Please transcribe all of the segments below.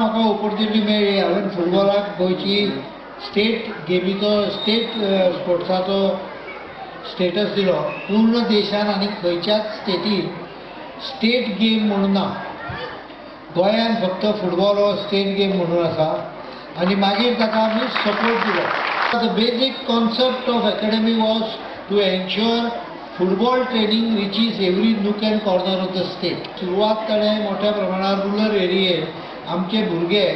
म्हाका ऑपॉर्च्युनिटी मेळ्ळी हांवें फुटबॉलाक गोंयची स्टेट गेमीचो स्टेट स्पोर्ट्साचो स्टेटस दिलो पूर्ण देशान आनी खंयच्याच स्टेटीन स्टेट गेम म्हणून ना गोंयान फक्त फुटबॉल हो स्टेट गेम म्हणून आसा आनी मागीर ताका आमी सपोर्ट दिलो. The basic concept of academy was to ensure football training reaches every nook and corner of the state. सुरवात ताणें मोठ्या प्रमाणात रुरल एरियेन आमचे भुरगे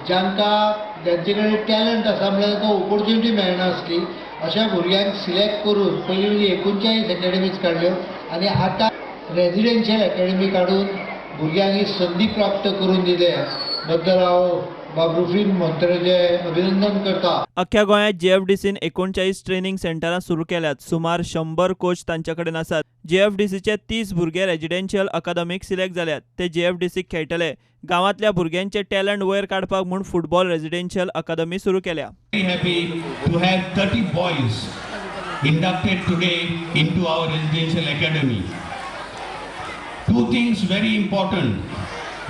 जांकां जांचे कडेन टॅलंट आसा म्हळ्यार ताका ऑपॉर्च्युनिटी मेळनासली अशा भुरग्यांक सिलेक्ट करून पयलीं 39 अकॅडमीज काडल्यो आनी आतां रेजिडेन्शियल अकॅडमी काडून भुरग्यांक ही संदी प्राप्त करून दिल्या बद्दल हांव बाबरुफीन मंत्र्याचें अभिनंदन करता. अख्ख्या गोंयांत JFDCन 39 ट्रेनिंग सेंटरां सुरू केल्यात. सुमार 100 कोच तांचे कडेन आसात. JFDCचे 30 भुरगे रेजिडेन्शियल अकादमीक सिलेक्ट जाल्यात. ते JFDCक खेळटले. गांवांतल्या भुरग्यांचे टॅलंट वयर काडपाक म्हूण फुटबॉल रेजिडेन्शियल अकादमी सुरू केल्या. Very happy to have 30 boys inducted today into our residential academy. Two things very important.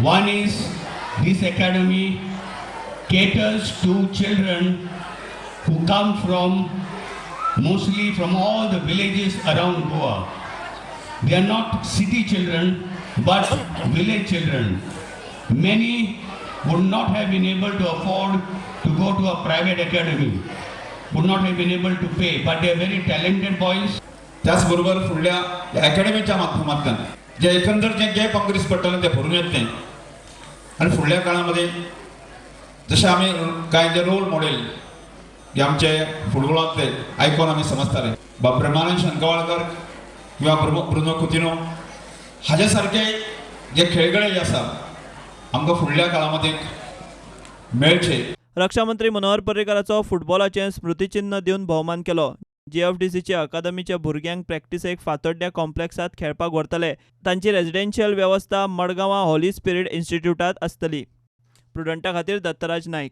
One is this academy caters to children who come mostly from all the villages around Goa. They are not city children but village children. Many would not have been able to afford to go to a private academy, would not have been able to pay, but they are very talented boys. त्याचबरोबर फुडल्या अकॅडमीच्या माध्यमांतल्यान जे एकंदर जे gap आमकां दिसता पडटलें तें भरून येतलें आनी फुडल्या काळामध्ये जशें आमी कांय जे रोल मॉडेल जे आमचे फुटबॉलांतले आयकॉन आमी समजताले ब्रह्मानंद शंकवाळकर किंवा ब्रुनो कुतिनो हाजे सारके जे खेळगडे जे आसा आमकां फुडल्या काळामध्ये मेळचे. रक्षा मंत्री मनोहर पर्रीकाराचो फुटबॉलाचें स्मृतिचिन्ह दिवन भोवमान केलो. JFDCच्या अकादमीच्या भुरग्यांक प्रॅक्टिसेक फातोड्ड्या कॉम्प्लेक्सात खेळपाक व्हरतले. तांची रेजिडेन्शियल वेवस्था मडगांवां हॉली स्पिरीट इन्स्टिट्यूटात आसतली. प्रुडंटा खातीर दत्तराज नायक.